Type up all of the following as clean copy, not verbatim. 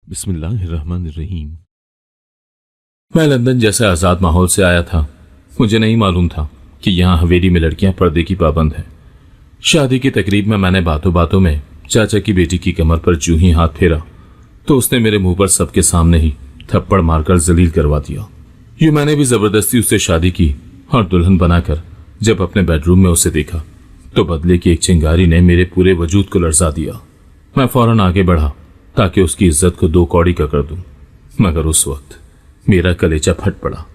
बिस्मिल्लाहिर्रहमानिर्रहीम। मैं लंदन जैसे आज़ाद माहौल से आया था। मुझे नहीं मालूम था कि यहाँ हवेली में लड़कियां पर्दे की पाबंद हैं। शादी की तकरीब में मैंने बातों बातों में चाचा की बेटी की कमर पर जूं ही हाथ फेरा तो उसने मेरे मुंह पर सबके सामने ही थप्पड़ मारकर जलील करवा दिया। यूं मैंने भी जबरदस्ती उससे शादी की और दुल्हन बनाकर जब अपने बेडरूम में उसे देखा तो बदले की एक चिंगारी ने मेरे पूरे वजूद को लरजा दिया। मैं फौरन आगे बढ़ा ताकि उसकी इज्जत को दो कौड़ी का कर दूं, मगर उस वक्त मेरा कलेजा फट पड़ा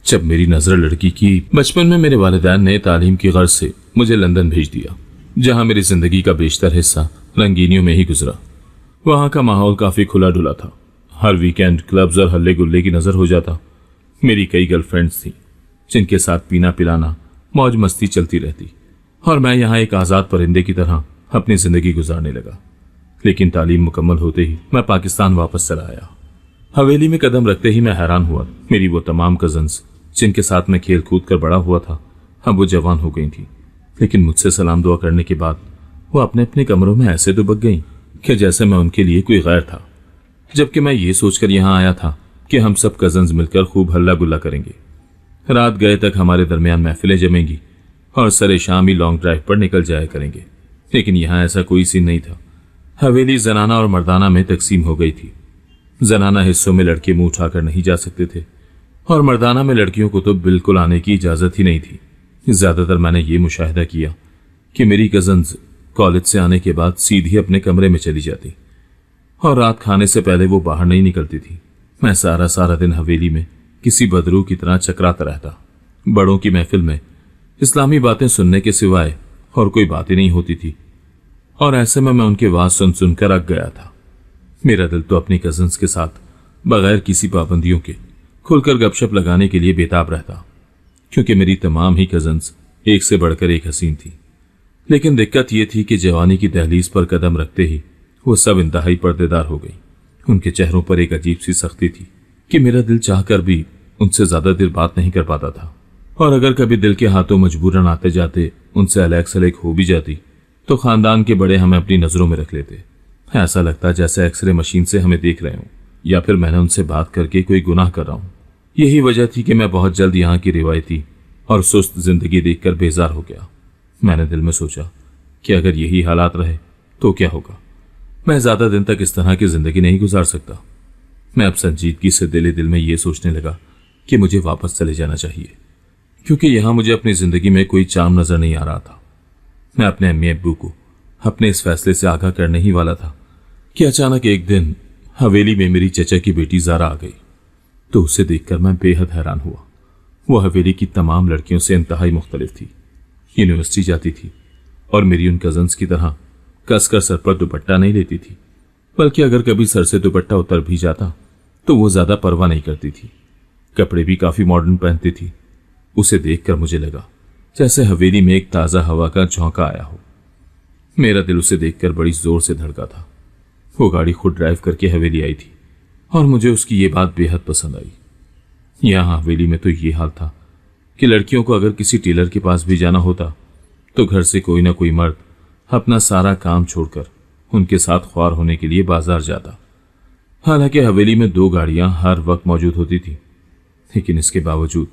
जब मेरी नजर लड़की की। बचपन में मेरे वालिदैन ने तालीम की गर्ज से मुझे लंदन भेज दिया, जहां मेरी जिंदगी का बेशतर हिस्सा रंगीनियों में ही गुजरा। वहां का माहौल काफी खुला डुला था। हर वीकेंड क्लब्स और हल्ले गुल्ले की नजर हो जाता। मेरी कई गर्लफ्रेंड्स थी जिनके साथ पीना पिलाना मौज मस्ती चलती रहती और मैं यहाँ एक आजाद परिंदे की तरह अपनी जिंदगी गुजारने लगा। लेकिन तालीम मुकम्मल होते ही मैं पाकिस्तान वापस चला आया। हवेली में कदम रखते ही मैं हैरान हुआ। मेरी वो तमाम कजन्स जिनके साथ मैं खेल कूद कर बड़ा हुआ था अब वो जवान हो गई थी, लेकिन मुझसे सलाम दुआ करने के बाद वो अपने अपने कमरों में ऐसे दुबक गईं कि जैसे मैं उनके लिए कोई गैर था। जबकि मैं ये सोचकर यहाँ आया था कि हम सब कजन्स मिलकर खूब हल्ला गुल्ला करेंगे। रात गए तक हमारे दरमियान महफिलें जमेंगी और सरे शाम ही लॉन्ग ड्राइव पर निकल जाया करेंगे। लेकिन यहाँ ऐसा कोई सीन नहीं था। हवेली जनाना और मर्दाना में तकसीम हो गई थी। जनाना हिस्सों में लड़के मुंह उठाकर नहीं जा सकते थे और मर्दाना में लड़कियों को तो बिल्कुल आने की इजाजत ही नहीं थी। ज्यादातर मैंने ये मुशाहिदा किया कि मेरी कजन्स कॉलेज से आने के बाद सीधी अपने कमरे में चली जाती और रात खाने से पहले वो बाहर नहीं निकलती थी। मैं सारा सारा दिन हवेली में किसी बदरू की तरह चकराता रहता। बड़ों की महफिल में इस्लामी बातें सुनने के सिवाय और कोई बातें नहीं होती थी और ऐसे में मैं उनके वाज सुन सुनकर अक गया था। मेरा दिल तो अपनी कजन्स के साथ बगैर किसी पाबंदियों के खुलकर गपशप लगाने के लिए बेताब रहता, क्योंकि मेरी तमाम ही कजन्स एक से बढ़कर एक हसीन थी। लेकिन दिक्कत यह थी कि जवानी की दहलीज पर कदम रखते ही वो सब इंतहाई पर्देदार हो गई। उनके चेहरों पर एक अजीब सी सख्ती थी कि मेरा दिल चाहकर भी उनसे ज्यादा देर बात नहीं कर पाता था, और अगर कभी दिल के हाथों मजबूरन आते जाते उनसे अलग सलेक हो भी जाती तो खानदान के बड़े हमें अपनी नजरों में रख लेते। ऐसा लगता जैसे एक्सरे मशीन से हमें देख रहे हों या फिर मैंने उनसे बात करके कोई गुनाह कर रहा हूं। यही वजह थी कि मैं बहुत जल्द यहाँ की रिवायती और सुस्त जिंदगी देखकर बेजार हो गया। मैंने दिल में सोचा कि अगर यही हालात रहे तो क्या होगा। मैं ज्यादा दिन तक इस तरह की जिंदगी नहीं गुजार सकता। मैं अब संजीदगी से दिल में ये सोचने लगा कि मुझे वापस चले जाना चाहिए, क्योंकि यहां मुझे अपनी जिंदगी में कोई चाम नजर नहीं आ रहा था। मैं अपने अम्मी अब्बू को अपने इस फैसले से आगाह करने ही वाला था कि अचानक एक दिन हवेली में मेरी चचा की बेटी ज़ारा आ गई। तो उसे देखकर मैं बेहद हैरान हुआ। वो हवेली की तमाम लड़कियों से इंतहाई मुख्तलिफ थी। यूनिवर्सिटी जाती थी और मेरी उन कजन्स की तरह कसकर सर पर दुपट्टा नहीं लेती थी, बल्कि अगर कभी सर से दुपट्टा उतर भी जाता तो वो ज्यादा परवाह नहीं करती थी। कपड़े भी काफी मॉडर्न पहनती थी। उसे देखकर मुझे लगा जैसे हवेली में एक ताजा हवा का झोंका आया हो। मेरा दिल उसे देखकर बड़ी जोर से धड़का था। वो गाड़ी खुद ड्राइव करके हवेली आई थी और मुझे उसकी ये बात बेहद पसंद आई। यहाँ हवेली में तो ये हाल था कि लड़कियों को अगर किसी टेलर के पास भी जाना होता तो घर से कोई ना कोई मर्द अपना सारा काम छोड़कर उनके साथ ख्वार होने के लिए बाजार जाता। हालांकि हवेली में 2 गाड़ियां हर वक्त मौजूद होती थी, लेकिन इसके बावजूद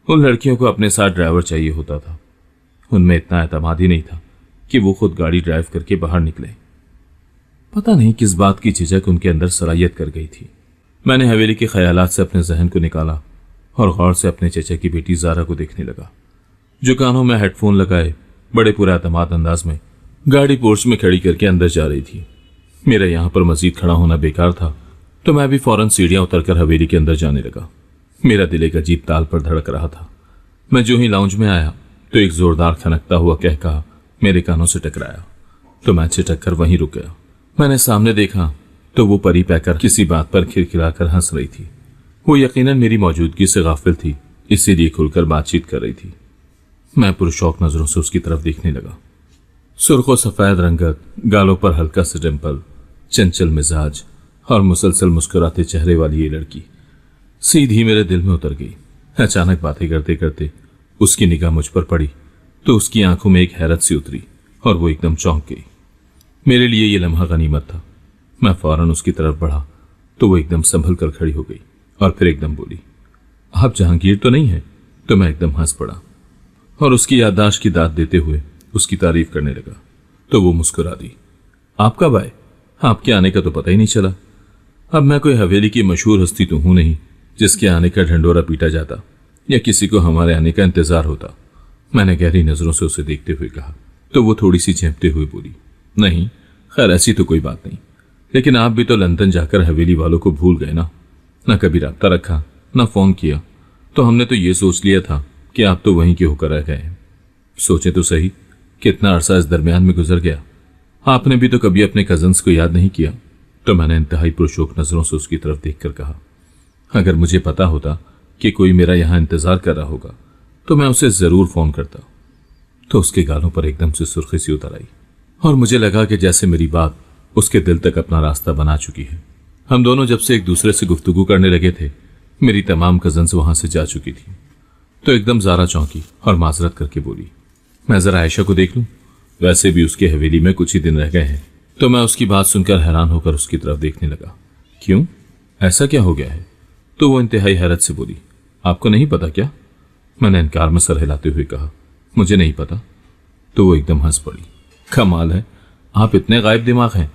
उन लड़कियों को अपने साथ ड्राइवर चाहिए होता था। उनमें इतना एतमाद ही नहीं था कि वो खुद गाड़ी ड्राइव करके बाहर निकले। पता नहीं किस बात की झिझक उनके अंदर सरायत कर गई थी। मैंने हवेली के ख्यालात से अपने जहन को निकाला और गौर से अपने चचा की बेटी ज़ारा को देखने लगा, जो कानों में हेडफोन लगाए बड़े पूरा एतमाद अंदाज में गाड़ी पोर्च में खड़ी करके अंदर जा रही थी। मेरा यहां पर मजीद खड़ा होना बेकार था, तो मैं भी फौरन सीढ़ियां उतरकर हवेली के अंदर जाने लगा। मेरा दिल एक अजीब ताल पर धड़क रहा था। मैं जो ही लाउंज में आया तो एक जोरदार खनकता हुआ कहका मेरे कानों से टकराया, तो मैं छिटक कर वहीं रुक गया। मैंने सामने देखा तो वो परी पैकर किसी बात पर खिलखिलाकर हंस रही थी। वो यकीनन मेरी मौजूदगी से गाफिल थी, इसीलिए खुलकर बातचीत कर रही थी। मैं पुरशौक नजरों से उसकी तरफ देखने लगा। सुर्ख सफेद रंगत, गालों पर हल्का सा डिंपल, चंचल मिजाज और मुसलसल मुस्कुराते चेहरे वाली ये लड़की सीधी मेरे दिल में उतर गई। अचानक बातें करते करते उसकी निगाह मुझ पर पड़ी तो उसकी आंखों में एक हैरत सी उतरी और वो एकदम चौंक गई। मेरे लिए ये लम्हा गनीमत था। मैं फौरन उसकी तरफ बढ़ा तो वो एकदम संभल कर खड़ी हो गई और फिर एकदम बोली, आप जहांगीर तो नहीं है? तो मैं एकदम हंस पड़ा और उसकी याददाश्त की दाद देते हुए उसकी तारीफ करने लगा। तो वो मुस्कुरा दी। आप कब आए? आपके आने का तो पता ही नहीं चला। अब मैं कोई हवेली की मशहूर हस्ती तो हूं नहीं जिसके आने का ढंडोरा पीटा जाता या किसी को हमारे आने का इंतजार होता। मैंने गहरी नजरों से उसे देखते हुए कहा। तो वो थोड़ी सी झेंपते हुए बोली, नहीं, खैर ऐसी तो कोई बात नहीं, लेकिन आप भी तो लंदन जाकर हवेली वालों को भूल गए ना। न कभी राब्ता रखा, न फोन किया, तो हमने तो ये सोच लिया था कि आप तो वहीं के होकर रह गए। सोचे तो सही, कितना अरसा इस दरमियान में गुजर गया। आपने भी तो कभी अपने कजन्स को याद नहीं किया। तो मैंने इंतहाई पुरशोक नजरों से उसकी तरफ देखकर कहा, अगर मुझे पता होता कि कोई मेरा यहां इंतजार कर रहा होगा तो मैं उसे जरूर फोन करता। तो उसके गालों पर एकदम से सुर्खी सी उतर आई और मुझे लगा कि जैसे मेरी बात उसके दिल तक अपना रास्ता बना चुकी है। हम दोनों जब से एक दूसरे से गुफ्तगू करने लगे थे, मेरी तमाम कजन्स वहां से जा चुकी थी। तो एकदम ज़ारा चौंकी और माजरत करके बोली, मैं जरा आयशा को देख लूं, वैसे भी उसकी हवेली में कुछ ही दिन रह गए हैं। तो मैं उसकी बात सुनकर हैरान होकर उसकी तरफ देखने लगा। क्यों, ऐसा क्या हो गया है? तो वो इंतहाई हैरत से बोली, आपको नहीं पता क्या? मैंने इनकार में सर हिलाते हुए कहा, मुझे नहीं पता। तो वो एकदम हंस पड़ी। कमाल है, आप इतने गायब दिमाग हैं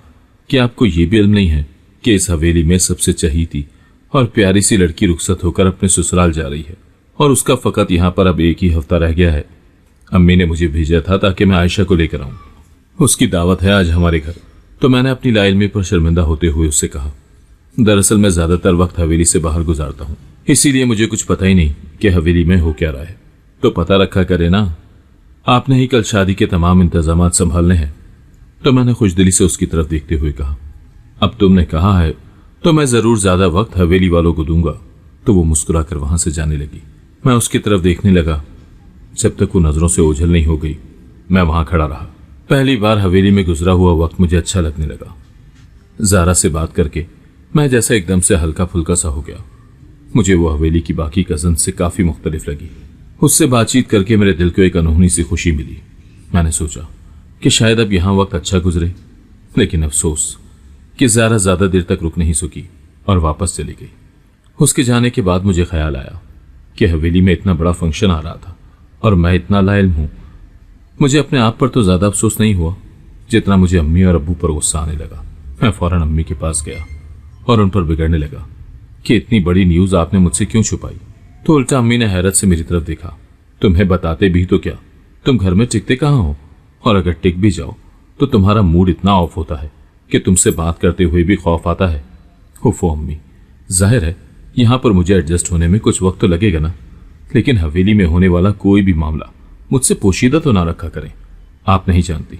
कि आपको ये भी इल्म नहीं है कि इस हवेली में सबसे चहीती और प्यारी सी लड़की रुखसत होकर अपने ससुराल जा रही है और उसका फकत यहां पर अब एक ही हफ्ता रह गया है। अम्मी ने मुझे भेजा था ताकि मैं आयशा को लेकर आऊं। उसकी दावत है आज हमारे घर। तो मैंने अपनी लाइल्मी पर शर्मिंदा होते हुए उससे कहा, दरअसल मैं ज्यादातर वक्त हवेली से बाहर गुजारता हूं, इसीलिए मुझे कुछ पता ही नहीं कि हवेली में हो क्या रहा है। तो पता रखा करे ना, आपने ही कल शादी के तमाम इंतजाम संभालने हैं। तो मैंने खुशदिली से उसकी तरफ देखते हुए कहा, अब तुमने कहा है तो मैं जरूर ज्यादा वक्त हवेली वालों को दूंगा। तो वो मुस्कुराकर वहां से जाने लगी। मैं उसकी तरफ देखने लगा। जब तक वो नजरों से ओझल नहीं हो गई, मैं वहां खड़ा रहा। पहली बार हवेली में गुजरा हुआ वक्त मुझे अच्छा लगने लगा। ज़ारा से बात करके मैं जैसा एकदम से हल्का फुल्का सा हो गया। मुझे वो हवेली की बाकी कजन से काफी मुख्तलिफ लगी। उससे बातचीत करके मेरे दिल को एक अनहोनी सी खुशी मिली। मैंने सोचा कि शायद अब यहां वक्त अच्छा गुजरे, लेकिन अफसोस कि ज़ारा ज्यादा देर तक रुक नहीं सकी और वापस चली गई। उसके जाने के बाद मुझे ख्याल आया कि हवेली में इतना बड़ा फंक्शन आ रहा था और मैं इतना लाइल्म हूं। मुझे अपने आप पर तो ज्यादा अफसोस नहीं हुआ जितना मुझे अम्मी और अब्बू पर गुस्सा आने लगा। मैं फौरन अम्मी के पास गया और उन पर बिगड़ने लगा कि इतनी बड़ी न्यूज आपने मुझसे क्यों छुपाई। तो उल्टा अम्मी ने हैरत से मेरी तरफ देखा, तुम्हें बताते भी तो क्या, तुम घर में टिकते कहाँ हो, और अगर टिक भी जाओ तो तुम्हारा मूड इतना ऑफ होता है कि तुमसे बात करते हुए भी खौफ आता है। हुफो अम्मी, जाहिर है यहां पर मुझे एडजस्ट होने में कुछ वक्त तो लगेगा ना, लेकिन हवेली में होने वाला कोई भी मामला मुझसे पोशीदा तो ना रखा करें। आप नहीं जानती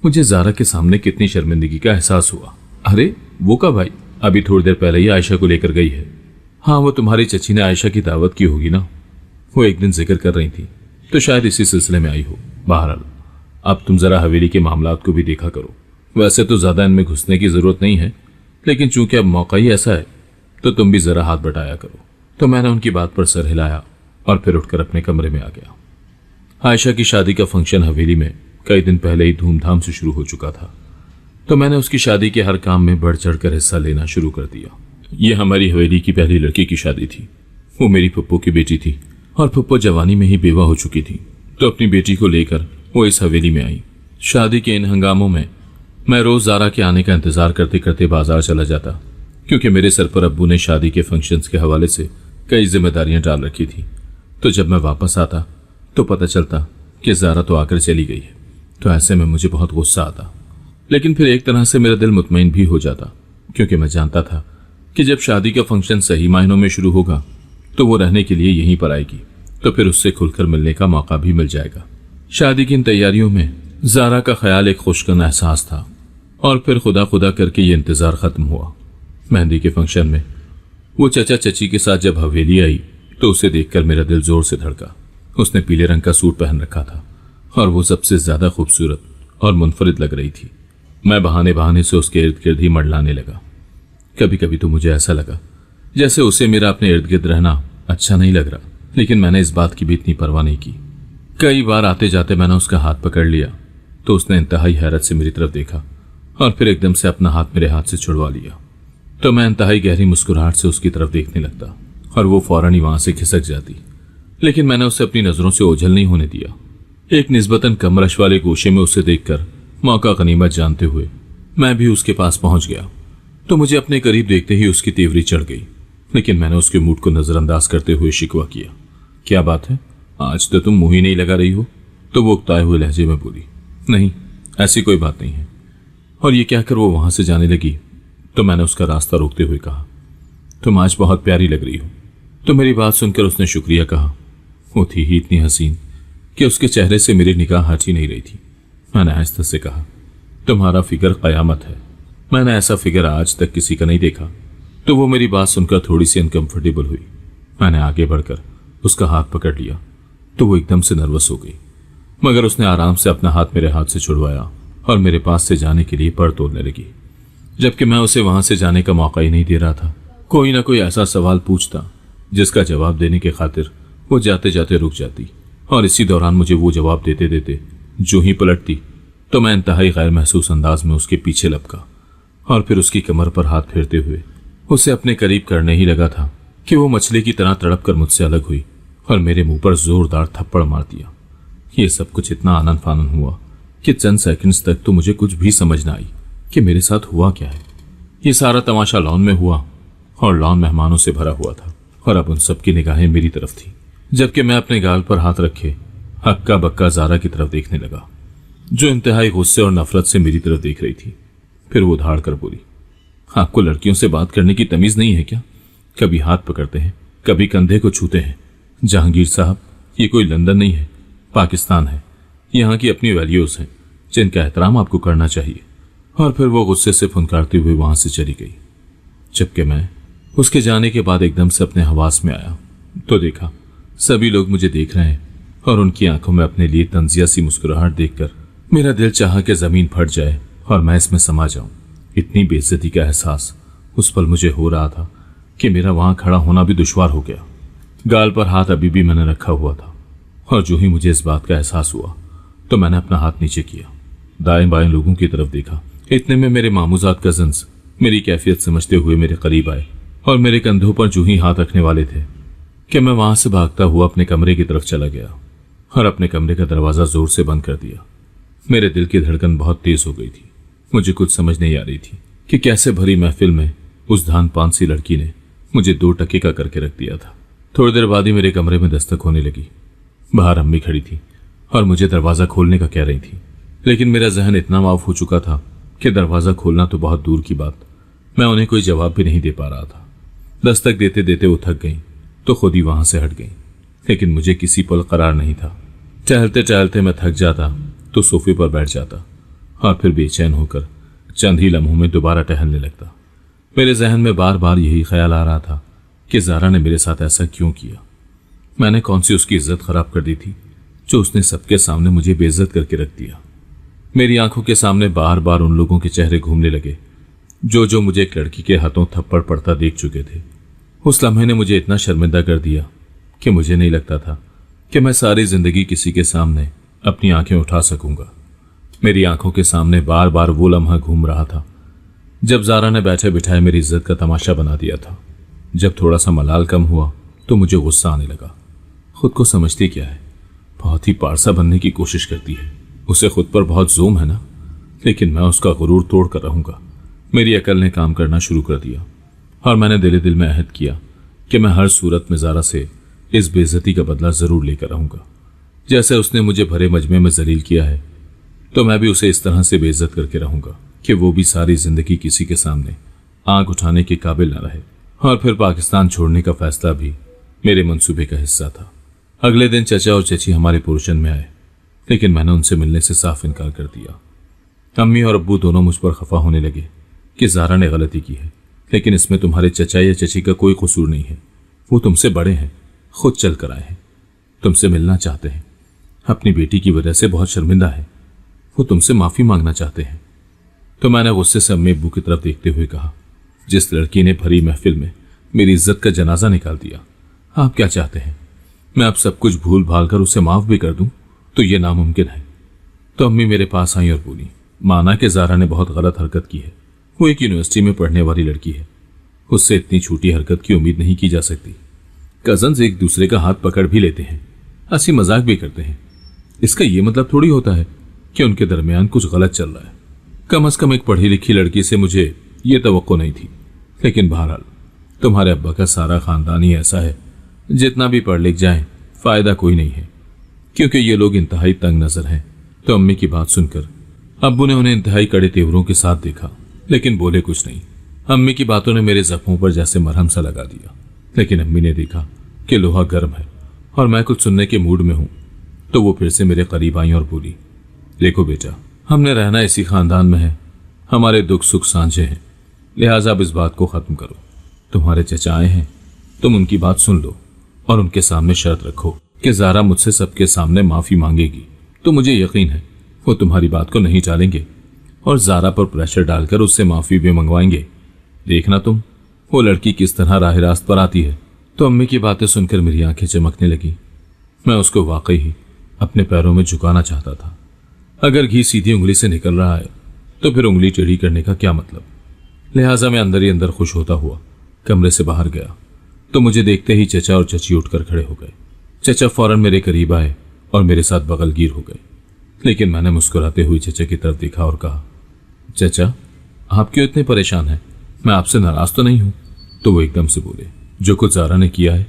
मुझे ज़ारा के सामने कितनी शर्मिंदगी का एहसास हुआ। अरे वो का भाई, अभी थोड़ी देर पहले ही आयशा को लेकर गई है। हाँ, वो तुम्हारी चची ने आयशा की दावत की होगी ना, वो एक दिन जिक्र कर रही थी, तो शायद इसी सिलसिले में आई हो। बहरहाल अब तुम जरा हवेली के मामलात को भी देखा करो। वैसे तो ज्यादा इनमें घुसने की जरूरत नहीं है, लेकिन चूंकि अब मौका ही ऐसा है तो तुम भी जरा हाथ बटाया करो। तो मैंने उनकी बात पर सर हिलाया और फिर उठकर अपने कमरे में आ गया। आयशा की शादी का फंक्शन हवेली में कई दिन पहले ही धूमधाम से शुरू हो चुका था, तो मैंने उसकी शादी के हर काम में बढ़ चढ़कर हिस्सा लेना शुरू कर दिया। यह हमारी हवेली की पहली लड़की की शादी थी। वो मेरी फुप्पो की बेटी थी और फुप्पो जवानी में ही बेवा हो चुकी थी, तो अपनी बेटी को लेकर वो इस हवेली में आई। शादी के इन हंगामों में मैं रोज ज़ारा के आने का इंतजार करते करते बाजार चला जाता, क्योंकि मेरे सर पर अब्बू ने शादी के फंक्शंस के हवाले से कई जिम्मेदारियां डाल रखी थी। तो जब मैं वापस आता तो पता चलता कि ज़ारा तो आकर चली गई है। तो ऐसे में मुझे बहुत गुस्सा आता, लेकिन फिर एक तरह से मेरा दिल मुतमईन भी हो जाता, क्योंकि मैं जानता था कि जब शादी का फंक्शन सही मायनों में शुरू होगा तो वो रहने के लिए यहीं पर आएगी, तो फिर उससे खुलकर मिलने का मौका भी मिल जाएगा। शादी की इन तैयारियों में ज़ारा का ख्याल एक खुशकन एहसास था, और फिर खुदा खुदा करके ये इंतजार खत्म हुआ। मेहंदी के फंक्शन में वो चचा चची के साथ जब हवेली आई तो उसे देखकर मेरा दिल जोर से धड़का। उसने पीले रंग का सूट पहन रखा था और वो सबसे ज्यादा खूबसूरत और मुनफरिद लग रही थी। मैं बहाने बहाने से उसके इर्द गिर्द ही मडलाने लगा। कभी कभी तो मुझे ऐसा लगा जैसे उसे मेरा अपने इर्द गिर्द रहना अच्छा नहीं लग रहा, लेकिन मैंने इस बात की भी इतनी परवाह नहीं की। कई बार आते जाते मैंने उसका हाथ पकड़ लिया तो उसने इंतहाई हैरत से मेरी तरफ देखा और फिर एकदम से अपना हाथ मेरे हाथ से छुड़वा लिया। तो मैं इंतहाई गहरी मुस्कुराहट से उसकी तरफ देखने लगता और वो फौरन ही वहां से खिसक जाती। लेकिन मैंने उसे अपनी नजरों से ओझल नहीं होने दिया। एक निस्बतन कम रश वाले गोशे में उसे देखकर मौका गनीमत जानते हुए मैं भी उसके पास पहुंच गया तो मुझे अपने करीब देखते ही उसकी तेवरी चढ़ गई। लेकिन मैंने उसके मूड को नजरअंदाज करते हुए शिकवा किया, क्या बात है, आज तो तुम मुंह ही नहीं लगा रही हो? तो वो उकताए हुए लहजे में बोली, नहीं ऐसी कोई बात नहीं है। और ये कहकर वो वहां से जाने लगी तो मैंने उसका रास्ता रोकते हुए कहा, तुम आज बहुत प्यारी लग रही हो। तो मेरी बात सुनकर उसने शुक्रिया कहा। वो थी ही इतनी हसीन कि उसके चेहरे से मेरी निगाह हट ही नहीं रही थी। मैंने आहिस्ता से कहा, तुम्हारा फिगर कयामत है, मैंने ऐसा फिगर आज तक किसी का नहीं देखा। तो वो मेरी बात सुनकर थोड़ी सी अनकंफर्टेबल हुई। मैंने आगे बढ़कर उसका हाथ पकड़ लिया तो वो एकदम से नर्वस हो गई, मगर उसने आराम से अपना हाथ मेरे हाथ से छुड़वाया और मेरे पास से जाने के लिए पर तोड़ने लगी। जबकि मैं उसे वहां से जाने का मौका ही नहीं दे रहा था। कोई ना कोई ऐसा सवाल पूछता जिसका जवाब देने के खातिर वो जाते जाते रुक जाती और इसी दौरान मुझे वो जवाब देते देते जो ही पलटती तो मैं इंतहाई गैर महसूस अंदाज में उसके पीछे लपका और फिर उसकी कमर पर हाथ फेरते हुए उसे अपने करीब करने ही लगा था कि वो मछली की तरह तड़प कर मुझसे अलग हुई और मेरे मुंह पर जोरदार थप्पड़ मार दिया। ये सब कुछ इतना आनन फानन हुआ कि चंद सेकंड्स तक तो मुझे कुछ भी समझ ना आई कि मेरे साथ हुआ क्या है। ये सारा तमाशा लॉन में हुआ और लॉन मेहमानों से भरा हुआ था और अब उन सबकी निगाहें मेरी तरफ थी। जबकि मैं अपने गाल पर हाथ रखे हक्का बक्का ज़ारा की तरफ देखने लगा जो इंतहाई गुस्से और नफरत से मेरी तरफ देख रही थी। फिर वो धाड़ कर बोली, आपको लड़कियों से बात करने की तमीज नहीं है क्या? कभी हाथ पकड़ते हैं, कभी कंधे को छूते हैं। जहांगीर साहब, ये कोई लंदन नहीं है, पाकिस्तान है। यहाँ की अपनी वैल्यूज हैं जिनका एहतराम आपको करना चाहिए। और फिर वो गुस्से से फुनकारते हुए वहां से चली गई। जबकि मैं उसके जाने के बाद एकदम से अपने हवास में आया तो देखा सभी लोग मुझे देख रहे हैं और उनकी आंखों में अपने लिए तंजिया सी मुस्कुराहट देखकर मेरा दिल चाहा कि जमीन फट जाए और मैं इसमें समा जाऊं। इतनी बेइज्जती का एहसास उस पल मुझे हो रहा था कि मेरा वहां खड़ा होना भी दुश्वार हो गया। गाल पर हाथ अभी भी मैंने रखा हुआ था और जो ही मुझे इस बात का एहसास हुआ तो मैंने अपना हाथ नीचे किया, दाएं बाएं लोगों की तरफ देखा। इतने में मेरे मामूजात कजन्स मेरी कैफियत समझते हुए मेरे करीब आए और मेरे कंधों पर जो ही हाथ रखने वाले थे कि मैं वहां से भागता हुआ अपने कमरे की तरफ चला गया और अपने कमरे का दरवाजा जोर से बंद कर दिया। मेरे दिल की धड़कन बहुत तेज हो गई थी। मुझे कुछ समझ नहीं आ रही थी कि कैसे भरी महफिल में उस धान पान सी लड़की ने मुझे 2 टके का करके रख दिया था। थोड़ी देर बाद ही मेरे कमरे में दस्तक होने लगी। बाहर अम्मी खड़ी थी और मुझे दरवाजा खोलने का कह रही थी, लेकिन मेरा जहन इतना माफ हो चुका था कि दरवाजा खोलना तो बहुत दूर की बात, मैं उन्हें कोई जवाब भी नहीं दे पा रहा था। दस्तक देते देते वो थक गई तो खुद ही वहां से हट गई, लेकिन मुझे किसी पल करार नहीं था। टहलते टहलते मैं थक जाता तो सोफे पर बैठ जाता और फिर बेचैन होकर चंद ही लम्हों में दोबारा टहलने लगता। मेरे जहन में बार बार यही ख्याल आ रहा था कि ज़ारा ने मेरे साथ ऐसा क्यों किया। मैंने कौन सी उसकी इज्जत खराब कर दी थी जो उसने सबके सामने मुझे बेइज्जत करके रख दिया। मेरी आंखों के सामने बार बार उन लोगों के चेहरे घूमने लगे जो मुझे एक लड़की के हाथों थप्पड़ पड़ता देख चुके थे। उस लम्हे ने मुझे इतना शर्मिंदा कर दिया कि मुझे नहीं लगता था कि मैं सारी जिंदगी किसी के सामने अपनी आंखें उठा सकूंगा। मेरी आंखों के सामने बार बार वो लम्हा घूम रहा था जब ज़ारा ने बैठे बिठाए मेरी इज्जत का तमाशा बना दिया था। जब थोड़ा सा मलाल कम हुआ तो मुझे गुस्सा आने लगा। खुद को समझती क्या है, बहुत ही पारसा बनने की कोशिश करती है। उसे खुद पर बहुत जोम है ना, लेकिन मैं उसका गुरूर तोड़ कर रहूंगा। मेरी अकल ने काम करना शुरू कर दिया और मैंने दिल दिल में अहद किया कि मैं हर सूरत में ज़ारा से इस बेइज्जती का बदला जरूर लेकर रहूंगा। जैसे उसने मुझे भरे मजमे में जलील किया है तो मैं भी उसे इस तरह से बेइज्जत करके रहूंगा कि वो भी सारी जिंदगी किसी के सामने आंख उठाने के काबिल न रहे। और फिर पाकिस्तान छोड़ने का फैसला भी मेरे मंसूबे का हिस्सा था। अगले दिन चचा और चची हमारे पोर्शन में आए, लेकिन मैंने उनसे मिलने से साफ इनकार कर दिया। अम्मी और अब्बू दोनों मुझ पर खफा होने लगे कि ज़ारा ने गलती की है, लेकिन इसमें तुम्हारे चचा या चची का कोई कसूर नहीं है। वो तुमसे बड़े हैं, खुद चल कर आए हैं, तुमसे मिलना चाहते हैं, अपनी बेटी की वजह से बहुत शर्मिंदा है, वो तुमसे माफी मांगना चाहते हैं। तो मैंने गुस्से से अम्मी अब्बू की तरफ देखते हुए कहा, जिस लड़की ने भरी महफिल में मेरी इज्जत का जनाजा निकाल दिया, आप क्या चाहते हैं मैं अब सब कुछ भूल भाल कर उसे माफ भी कर दूं? तो ये नामुमकिन है। तो अम्मी मेरे पास आई और बोली, माना कि ज़ारा ने बहुत गलत हरकत की है, वो एक यूनिवर्सिटी में पढ़ने वाली लड़की है, उससे इतनी छोटी हरकत की उम्मीद नहीं की जा सकती। कजन्स एक दूसरे का हाथ पकड़ भी लेते हैं, हंसी मजाक भी करते हैं। इसका यह मतलब थोड़ी होता है कि उनके दरमियान कुछ गलत चल रहा है। कम से कम एक पढ़ी लिखी लड़की से मुझे ये तवक्को नहीं थी। लेकिन बहरहाल तुम्हारे अब्बा का सारा खानदान ही ऐसा है, जितना भी पढ़ लिख जाए फायदा कोई नहीं है, क्योंकि ये लोग इंतहाई तंग नजर हैं। तो अम्मी की बात सुनकर अब्बू ने उन्हें इंतहाई कड़े तेवरों के साथ देखा, लेकिन बोले कुछ नहीं। अम्मी की बातों ने मेरे जख्मों पर जैसे मरहम सा लगा दिया। लेकिन अम्मी ने देखा कि लोहा गर्म है और मैं कुछ सुनने के मूड में हूं, तो वो फिर से मेरे करीब आई और बोली, देखो बेटा, हमने रहना इसी खानदान में है, हमारे दुख सुख साझे हैं, लिहाजा अब इस बात को खत्म करो। तुम्हारे चचा आए हैं, तुम उनकी बात सुन लो और उनके सामने शर्त रखो कि ज़ारा मुझसे सबके सामने माफी मांगेगी। तो मुझे यकीन है वो तुम्हारी बात को नहीं टालेंगे और ज़ारा पर प्रेशर डालकर उससे माफी भी मंगवाएंगे। देखना तुम वो लड़की किस तरह राह रास्त पर आती है। तो अम्मी की बातें सुनकर मेरी आंखें चमकने लगी। मैं उसको वाकई ही अपने पैरों में झुकाना चाहता था। अगर घी सीधी उंगली से निकल रहा है तो फिर उंगली टेढ़ी करने का क्या मतलब। लिहाजा मैं अंदर ही अंदर खुश होता हुआ कमरे से बाहर गया तो मुझे देखते ही चचा और चची उठकर खड़े हो गए। चचा फौरन मेरे करीब आए और मेरे साथ बगलगीर हो गए। लेकिन मैंने मुस्कुराते हुए चचा की तरफ देखा और कहा, चचा आप क्यों इतने परेशान हैं? मैं आपसे नाराज तो नहीं हूं। तो वो एकदम से बोले, जो कुछ ज़ारा ने किया है,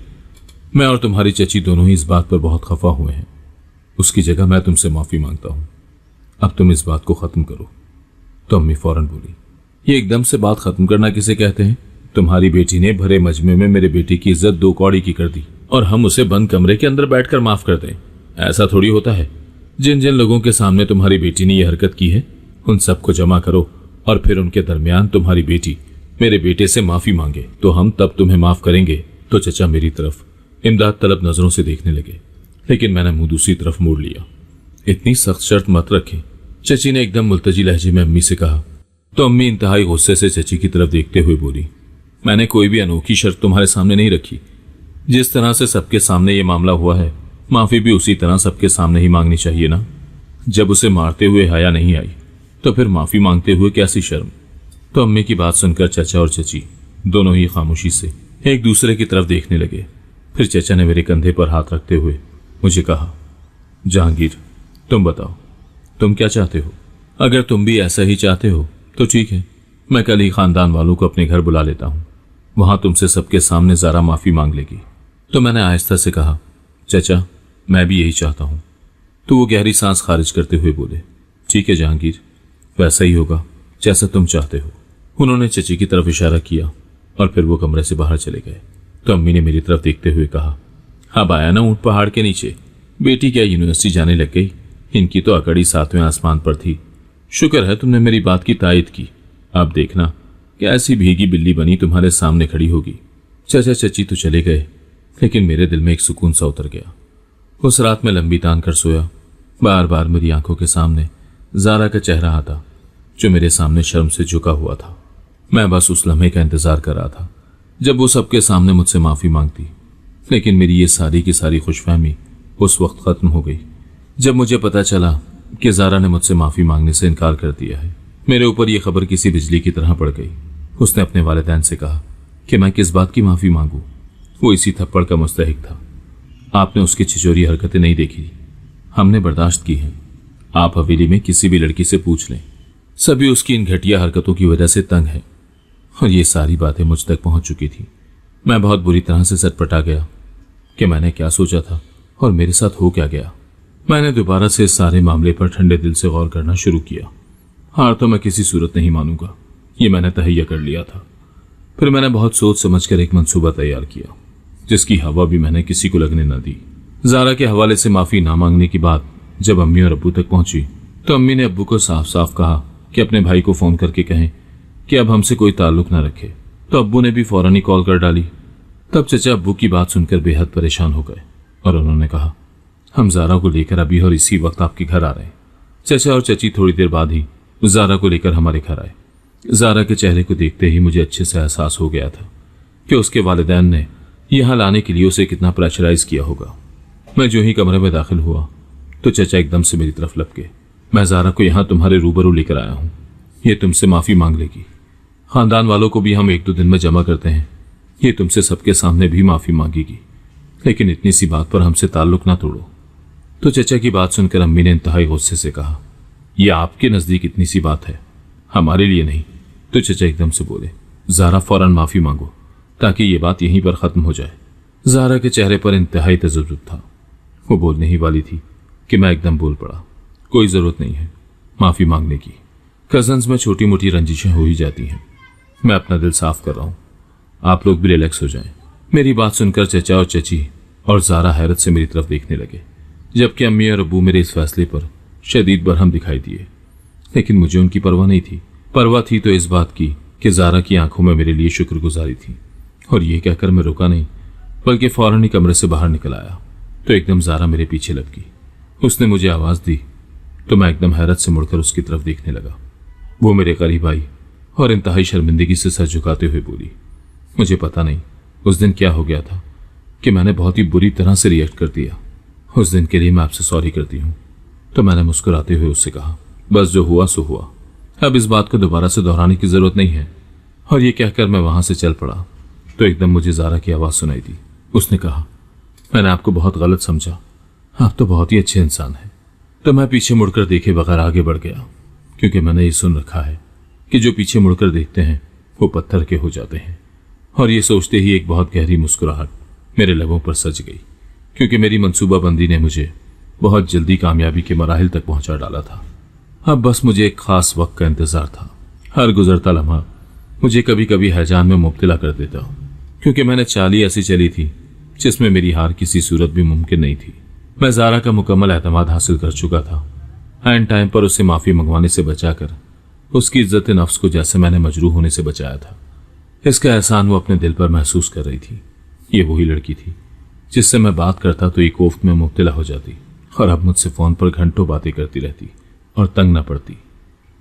मैं और तुम्हारी चची दोनों ही इस बात पर बहुत खफा हुए हैं। उसकी जगह मैं तुमसे माफी मांगता हूं। अब तुम इस बात को खत्म करो। तो अम्मी फौरन बोली, ये एकदम से बात खत्म करना किसे कहते हैं? तुम्हारी बेटी ने भरे मजमे में मेरे बेटे की इज्जत 2 कौड़ी की कर दी और हम उसे बंद कमरे के अंदर बैठकर माफ कर दें? ऐसा थोड़ी होता है। जिन जिन लोगों के सामने तुम्हारी बेटी ने यह हरकत की है, उन सबको जमा करो और फिर उनके दरमियान तुम्हारी बेटी मेरे बेटे से माफी मांगे तो हम तब तुम्हें माफ करेंगे। तो चचा मेरी तरफ इमदाद तलब नजरों से देखने लगे, लेकिन मैंने मुंह दूसरी तरफ मोड़ लिया। इतनी सख्त शर्त मत रखें, चची ने एकदम मुल्तजी लहजे में अम्मी से कहा। तो अम्मी इंतहाई गुस्से से चची की तरफ देखते हुए बोली, मैंने कोई भी अनोखी शर्त तुम्हारे सामने नहीं रखी। जिस तरह से सबके सामने ये मामला हुआ है, माफी भी उसी तरह सबके सामने ही मांगनी चाहिए ना। जब उसे मारते हुए हया नहीं आई तो फिर माफी मांगते हुए कैसी शर्म। तो अम्मी की बात सुनकर चचा और चची दोनों ही खामोशी से एक दूसरे की तरफ देखने लगे। फिर चचा ने मेरे कंधे पर हाथ रखते हुए मुझे कहा, जहांगीर तुम बताओ, तुम क्या चाहते हो? अगर तुम भी ऐसा ही चाहते हो तो ठीक है, मैं कल ही खानदान वालों को अपने घर बुला लेता हूं, वहां तुमसे सबके सामने ज़ारा माफी मांग लेगी। तो मैंने आहिस्ता से कहा, चचा मैं भी यही चाहता हूं। तो वो गहरी सांस खारिज करते हुए बोले, ठीक है जहांगीर, वैसा ही होगा जैसा तुम चाहते हो। उन्होंने चची की तरफ इशारा किया और फिर वो कमरे से बाहर चले गए। तो अम्मी ने मेरी तरफ देखते हुए कहा, अब आया ना ऊंट पहाड़ के नीचे, बेटी क्या यूनिवर्सिटी जाने लग गई? इनकी तो अकड़ी 7वें आसमान पर थी। शुक्र है तुमने मेरी बात की तायद की। अब देखना कि ऐसी भीगी बिल्ली बनी तुम्हारे सामने खड़ी होगी। चचा चची तो चले गए, लेकिन मेरे दिल में एक सुकून सा उतर गया। उस रात में लंबी तान कर सोया। बार बार मेरी आंखों के सामने ज़ारा का चेहरा आता, जो मेरे सामने शर्म से झुका हुआ था। मैं बस उस लम्हे का इंतजार कर रहा था जब वो सबके सामने मुझसे माफी मांगती। लेकिन मेरी ये सारी की सारी खुशफहमी उस वक्त खत्म हो गई जब मुझे पता चला कि ज़ारा ने मुझसे माफी मांगने से इनकार कर दिया है। मेरे ऊपर यह खबर किसी बिजली की तरह पड़ गई। उसने अपने वालिदैन से कहा कि मैं किस बात की माफी मांगू। वो इसी थप्पड़ का मुस्तहिक था। आपने उसकी छिचोरी हरकतें नहीं देखी, हमने बर्दाश्त की हैं। आप हवेली में किसी भी लड़की से पूछ लें, सभी उसकी इन घटिया हरकतों की वजह से तंग है। और ये सारी बातें मुझ तक पहुंच चुकी थी। मैं बहुत बुरी तरह से सटपटा गया कि मैंने क्या सोचा था और मेरे साथ हो क्या गया। मैंने दोबारा से इस सारे मामले पर ठंडे दिल से गौर करना शुरू किया। हार तो मैं किसी सूरत नहीं मानूंगा, ये मैंने तहैया कर लिया था। फिर मैंने बहुत सोच समझकर एक मंसूबा तैयार किया, जिसकी हवा भी मैंने किसी को लगने न दी। ज़ारा के हवाले से माफी ना मांगने की बात जब अम्मी और अब्बू तक पहुंची तो अम्मी ने अब्बू को साफ साफ कहा कि अपने भाई को फोन करके कहें कि अब हमसे कोई ताल्लुक ना रखे। तो अब्बू ने भी फौरन ही कॉल कर डाली। तब चचा अब्बू की बात सुनकर बेहद परेशान हो गए और उन्होंने कहा, हम ज़ारा को लेकर अभी और इसी वक्त आपके घर आ रहे हैं। चचा और चची थोड़ी देर बाद ही ज़ारा को लेकर हमारे घर आए। ज़ारा के चेहरे को देखते ही मुझे अच्छे से एहसास हो गया था कि उसके वालिदैन ने यहाँ लाने के लिए उसे कितना प्रेशराइज किया होगा। मैं जो ही कमरे में दाखिल हुआ तो चचा एकदम से मेरी तरफ लपके, मैं ज़ारा को यहाँ तुम्हारे रूबरू लेकर आया हूँ, ये तुमसे माफ़ी मांग लेगी। खानदान वालों को भी हम 1-2 दिन में जमा करते हैं। ये तुमसे सबके सामने भी माफी मांगेगी, लेकिन इतनी सी बात पर हमसे ताल्लुक ना तोड़ो। तो चचा की बात सुनकर अम्मी ने इंतहाई गुस्से से कहा, यह आपके नजदीक इतनी सी बात है, हमारे लिए नहीं। तो चचा एकदम से बोले, ज़ारा फौरन माफी मांगो ताकि ये बात यहीं पर खत्म हो जाए। ज़ारा के चेहरे पर इंतहाई तजर्रुद था। वो बोलने ही वाली थी कि मैं एकदम बोल पड़ा, कोई जरूरत नहीं है माफी मांगने की। कजन्स में छोटी मोटी रंजिशें हो ही जाती हैं। मैं अपना दिल साफ कर रहा हूं, आप लोग भी रिलैक्स हो जाएं। मेरी बात सुनकर चचा और चची और ज़ारा हैरत से मेरी तरफ देखने लगे, जबकि अम्मी और अब्बू मेरे इस फैसले पर शदीद बरहम दिखाई दिए। लेकिन मुझे उनकी परवाह नहीं थी। परवाह थी तो इस बात की कि ज़ारा की आंखों में मेरे लिए शुक्रगुजारी थी। और ये कहकर मैं रुका नहीं, बल्कि फौरन ही कमरे से बाहर निकल आया तो एकदम ज़ारा मेरे पीछे लपकी। उसने मुझे आवाज़ दी तो मैं एकदम हैरत से मुड़कर उसकी तरफ देखने लगा। वो मेरे करीब आई और इंतहाई शर्मिंदगी से सर झुकाते हुए बोली, मुझे पता नहीं उस दिन क्या हो गया था कि मैंने बहुत ही बुरी तरह से रिएक्ट कर दिया। उस दिन के लिए मैं आपसे सॉरी करती हूँ। तो मैंने मुस्कुराते हुए उससे कहा, बस जो हुआ सो हुआ, अब इस बात को दोबारा से दोहराने की जरूरत नहीं है। और ये कहकर मैं वहां से चल पड़ा तो एकदम मुझे ज़ारा की आवाज़ सुनाई दी। उसने कहा, मैंने आपको बहुत गलत समझा, आप तो बहुत ही अच्छे इंसान हैं। तो मैं पीछे मुड़कर देखे बगैर आगे बढ़ गया, क्योंकि मैंने ये सुन रखा है कि जो पीछे मुड़कर देखते हैं वो पत्थर के हो जाते हैं। और ये सोचते ही एक बहुत गहरी मुस्कुराहट मेरे लबों पर सज गई, क्योंकि मेरी मंसूबाबंदी ने मुझे बहुत जल्दी कामयाबी के मराहिल तक पहुंचा डाला था। अब बस मुझे एक खास वक्त का इंतजार था। हर गुजरता लम्हा मुझे कभी कभी हैजान में मुब्तला कर देता, क्योंकि मैंने चाल ही ऐसी चली थी जिसमें मेरी हार किसी सूरत भी मुमकिन नहीं थी। मैं ज़ारा का मुकम्मल एतमाद हासिल कर चुका था। एंड टाइम पर उससे माफ़ी मंगवाने से बचाकर उसकी इज्जत नफ्स को जैसे मैंने मजरूह होने से बचाया था, इसका एहसान वो अपने दिल पर महसूस कर रही थी। ये वही लड़की थी जिससे मैं बात करता तो एक कोफ्त में मुब्तला हो जाती और अब मुझसे फ़ोन पर घंटों बातें करती रहती और तंग न पड़ती।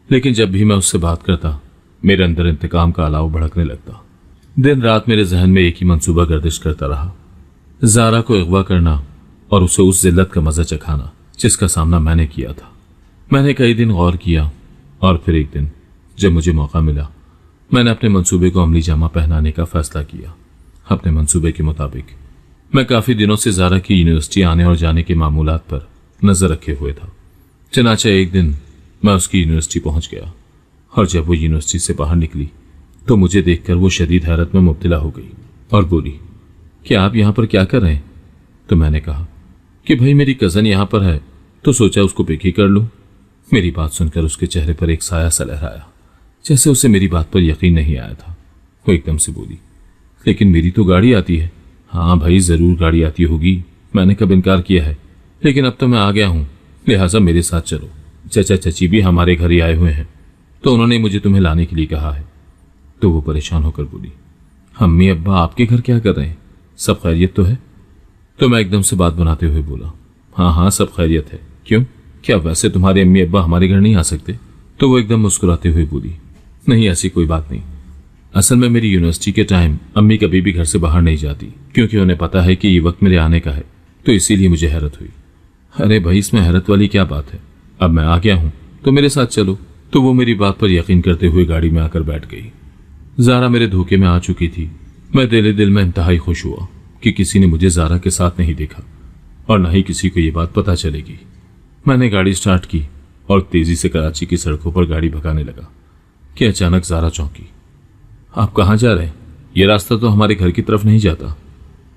लेकिन जब भी मैं उससे बात करता मेरे अंदर इंतकाम का अलाव भड़कने लगता। दिन रात मेरे जहन में एक ही मंसूबा गर्दिश करता रहा, ज़ारा को अगवा करना और उसे उस जिल्लत का मजा चखाना जिसका सामना मैंने किया था। मैंने कई दिन गौर किया और फिर एक दिन जब मुझे मौका मिला, मैंने अपने मंसूबे को अमली जामा पहनाने का फैसला किया। अपने मंसूबे के मुताबिक मैं काफ़ी दिनों से ज़ारा की यूनिवर्सिटी आने और जाने के मामूलात पर नज़र रखे हुए था। चनाचे एक दिन मैं उसकी यूनिवर्सिटी पहुंच गया और जब वो यूनिवर्सिटी से बाहर निकली तो मुझे देखकर वो शदीद हैरत में मुब्तला हो गई और बोली, कि आप यहाँ पर क्या कर रहे हैं? तो मैंने कहा कि भाई मेरी कज़न यहाँ पर है तो सोचा उसको पिक ही कर लूँ। मेरी बात सुनकर उसके चेहरे पर एक साया सा लहराया, जैसे उसे मेरी बात पर यकीन नहीं आया था। वो एकदम से बोली, लेकिन मेरी तो गाड़ी आती है। हाँ भाई, ज़रूर गाड़ी आती होगी, मैंने कब इनकार किया है, लेकिन अब तो मैं आ गया हूँ, लिहाजा मेरे साथ चलो। चचा चची भी हमारे घर ही आए हुए हैं तो उन्होंने मुझे तुम्हें लाने के लिए कहा है। तो वो परेशान होकर बोली, अम्मी अब्बा आपके घर क्या कर रहे हैं, सब खैरियत तो है? तो मैं एकदम से बात बनाते हुए बोला, हाँ हाँ सब खैरियत है। क्यों, क्या वैसे तुम्हारे अम्मी अब्बा हमारे घर नहीं आ सकते? तो वो एकदम मुस्कुराते हुए बोली, नहीं ऐसी कोई बात नहीं। असल में मेरी यूनिवर्सिटी के टाइम अम्मी कभी भी घर से बाहर नहीं जाती, क्योंकि उन्हें पता है कि ये वक्त मेरे आने का है, तो इसीलिए मुझे हैरत हुई। अरे भाई, इसमें हैरत वाली क्या बात है, अब मैं आ गया हूँ तो मेरे साथ चलो। तो वो मेरी बात पर यकीन करते हुए गाड़ी में आकर बैठ गई। ज़ारा मेरे धोखे में आ चुकी थी। मैं दिल में इंतहाई खुश हुआ कि किसी ने मुझे ज़ारा के साथ नहीं देखा और न ही किसी को ये बात पता चलेगी। मैंने गाड़ी स्टार्ट की और तेजी से कराची की सड़कों पर गाड़ी भगाने लगा कि अचानक ज़ारा चौंकी। आप कहाँ जा रहे हैं? ये रास्ता तो हमारे घर की तरफ नहीं जाता।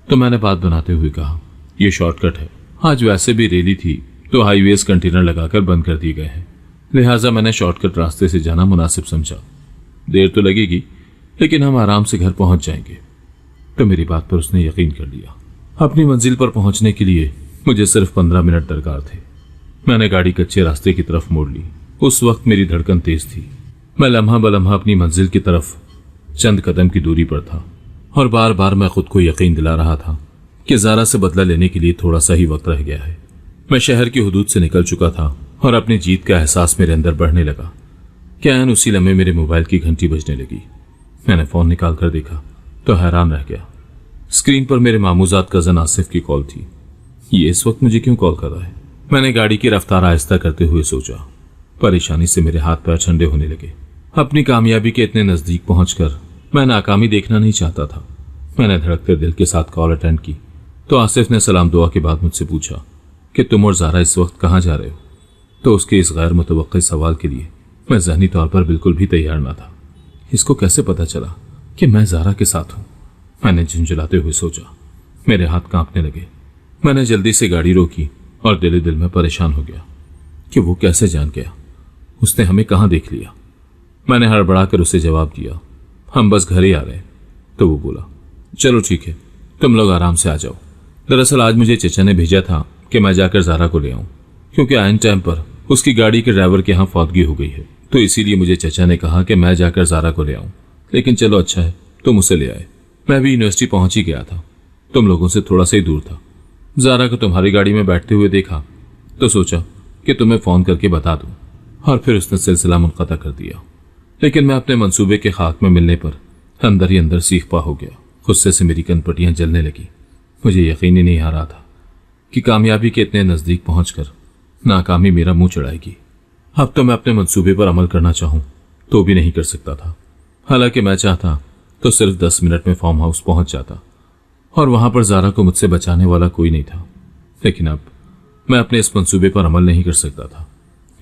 तो मैंने बात बनाते हुए कहा, यह शॉर्टकट है, आज वैसे भी रेली थी तो हाईवेज कंटेनर लगाकर बंद कर दिए गए हैं, लिहाजा मैंने शॉर्टकट रास्ते से जाना मुनासिब समझा। देर तो लगेगी लेकिन हम आराम से घर पहुंच जाएंगे। तो मेरी बात पर उसने यकीन कर लिया। अपनी मंजिल पर पहुंचने के लिए मुझे सिर्फ 15 मिनट दरकार थे। मैंने गाड़ी कच्चे रास्ते की तरफ मोड़ ली। उस वक्त मेरी धड़कन तेज थी। मैं लम्हा बलम्हा अपनी मंजिल की तरफ चंद कदम की दूरी पर था और बार बार मैं खुद को यकीन दिला रहा था कि ज़ारा से बदला लेने के लिए थोड़ा सा ही वक्त रह गया है। मैं शहर की हुदूद से निकल चुका था और अपनी जीत का एहसास मेरे अंदर बढ़ने लगा। क्या उसी लम्हे मेरे मोबाइल की घंटी बजने लगी। मैंने फोन निकाल कर देखा तो हैरान रह गया। स्क्रीन पर मेरे मामूजात कजन आसिफ की कॉल थी। ये इस वक्त मुझे क्यों कॉल कर रहा है? मैंने गाड़ी की रफ्तार आहिस्ता करते हुए सोचा। परेशानी से मेरे हाथ पैर ठंडे होने लगे अपनी कामयाबी के इतने नजदीक पहुंचकर मैं नाकामी देखना नहीं चाहता था। मैंने धड़कते दिल के साथ कॉल अटेंड की तो आसिफ ने सलाम दुआ के बाद मुझसे पूछा कि तुम और ज़ारा इस वक्त कहाँ जा रहे हो। तो उसके इस गैर मुतवक्किल सवाल के लिए मैं ज़हनी तौर पर बिल्कुल भी तैयार ना था। इसको कैसे पता चला कि मैं ज़ारा के साथ हूँ? मैंने झुंझुलाते हुए सोचा। मेरे हाथ कांपने लगे। मैंने जल्दी से गाड़ी रोकी और दिल में परेशान हो गया कि वो कैसे जान गया, उसने हमें कहाँ देख लिया। मैंने हड़बड़ा कर उसे जवाब दिया, हम बस घर ही आ रहे हैं। तो वो बोला, चलो ठीक है, तुम लोग आराम से आ जाओ। दरअसल आज मुझे चचा ने भेजा था कि मैं जाकर ज़ारा को ले आऊं, क्योंकि आइन टाइम पर उसकी गाड़ी के ड्राइवर के यहाँ फौतगी हो गई है। तो इसीलिए मुझे चचा ने कहा कि मैं जाकर ज़ारा को ले आऊं। लेकिन चलो अच्छा है तुम उसे ले आए। मैं भी यूनिवर्सिटी पहुंच ही गया था, तुम लोगों से थोड़ा सा ही दूर था। ज़ारा को तुम्हारी गाड़ी में बैठते हुए देखा तो सोचा कि तुम्हें फ़ोन करके बता दूं, और फिर उसने सिलसिला मुनक़ता कर दिया। लेकिन मैं अपने मंसूबे के खाक में मिलने पर अंदर ही अंदर सीखपा हो गया। गुस्से से मेरी कनपटियां जलने लगी। मुझे यकीन ही नहीं आ रहा था कि कामयाबी के इतने नज़दीक पहुंचकर नाकामी मेरा मुंह चढ़ाएगी। अब तो मैं अपने मंसूबे पर अमल करना चाहूं तो भी नहीं कर सकता था। हालांकि मैं चाहता तो सिर्फ 10 मिनट में फार्म हाउस पहुंच जाता और वहां पर ज़ारा को मुझसे बचाने वाला कोई नहीं था। लेकिन अब मैं अपने इस मंसूबे पर अमल नहीं कर सकता था,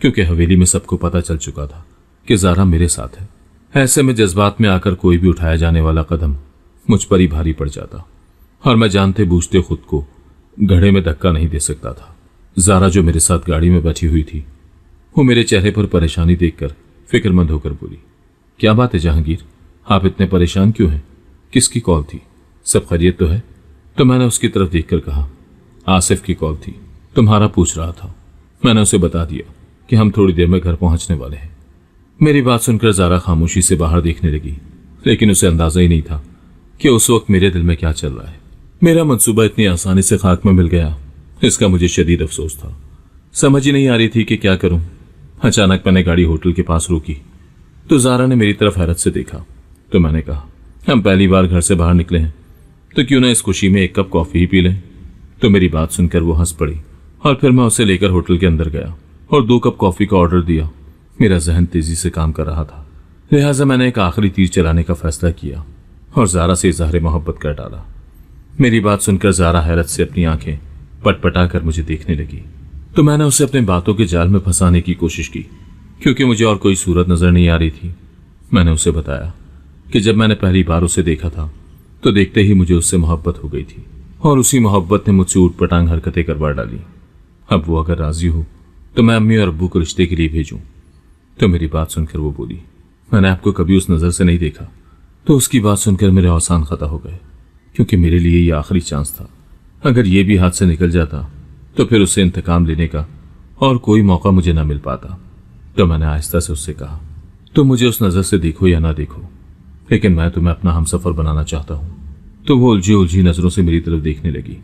क्योंकि हवेली में सबको पता चल चुका था कि ज़ारा मेरे साथ है। ऐसे में जज्बात में आकर कोई भी उठाया जाने वाला कदम मुझ पर ही भारी पड़ जाता, और मैं जानते बूझते खुद को घड़े में धक्का नहीं दे सकता था। ज़ारा जो मेरे साथ गाड़ी में बैठी हुई थी, वो मेरे चेहरे पर परेशानी देखकर फिक्रमंद होकर बोली, क्या बात है जहांगीर, आप इतने परेशान क्यों हैं? किसकी कॉल थी? सब खैरियत तो है? तो मैंने उसकी तरफ देखकर कहा, आसिफ की कॉल थी, तुम्हारा पूछ रहा था। मैंने उसे बता दिया कि हम थोड़ी देर में घर पहुंचने वाले हैं। मेरी बात सुनकर ज़ारा खामोशी से बाहर देखने लगी, लेकिन उसे अंदाजा ही नहीं था कि उस वक्त मेरे दिल में क्या चल रहा है। मेरा मंसूबा इतनी आसानी से खाक में मिल गया, इसका मुझे शदीद अफसोस था। समझ ही नहीं आ रही थी कि क्या करूं। अचानक मैंने गाड़ी होटल के पास रोकी तो ज़ारा ने मेरी तरफ हैरत से देखा। तो मैंने कहा, हम पहली बार घर से बाहर निकले हैं, तो क्यों ना इस खुशी में एक कप कॉफ़ी ही पी लें। तो मेरी बात सुनकर वो हंस पड़ी, और फिर मैं उसे लेकर होटल के अंदर गया और 2 कप कॉफ़ी का ऑर्डर दिया। मेरा जहन तेजी से काम कर रहा था, लिहाजा मैंने एक आखिरी तीर चलाने का फैसला किया और ज़ारा से इज़हार मोहब्बत कर डाला। मेरी बात सुनकर ज़ारा हैरत से अपनी आंखें पटपटा कर मुझे देखने लगी। तो मैंने उसे अपने बातों के जाल में फंसाने की कोशिश की, क्योंकि मुझे और कोई सूरत नजर नहीं आ रही थी। मैंने उसे बताया कि जब मैंने पहली बार उसे देखा था तो देखते ही मुझे उससे मोहब्बत हो गई थी, और उसी मोहब्बत ने मुझसे ऊटपटांग हरकतें करवा डाली। अब वो अगर राजी हो तो मैं अम्मी और अब्बू को रिश्ते के लिए भेजूं। तो मेरी बात सुनकर वो बोली, मैंने आपको कभी उस नज़र से नहीं देखा। तो उसकी बात सुनकर मेरे औसान खता हो गए, क्योंकि मेरे लिए ये आखिरी चांस था। अगर ये भी हाथ से निकल जाता तो फिर उससे इंतकाम लेने का और कोई मौका मुझे ना मिल पाता। तो मैंने आहिस्ता से उससे कहा, तो मुझे उस नज़र से देखो या ना देखो, लेकिन मैं तुम्हें अपना हमसफर बनाना चाहता हूँ। तो वो उलझी उलझी नज़रों से मेरी तरफ देखने लगी।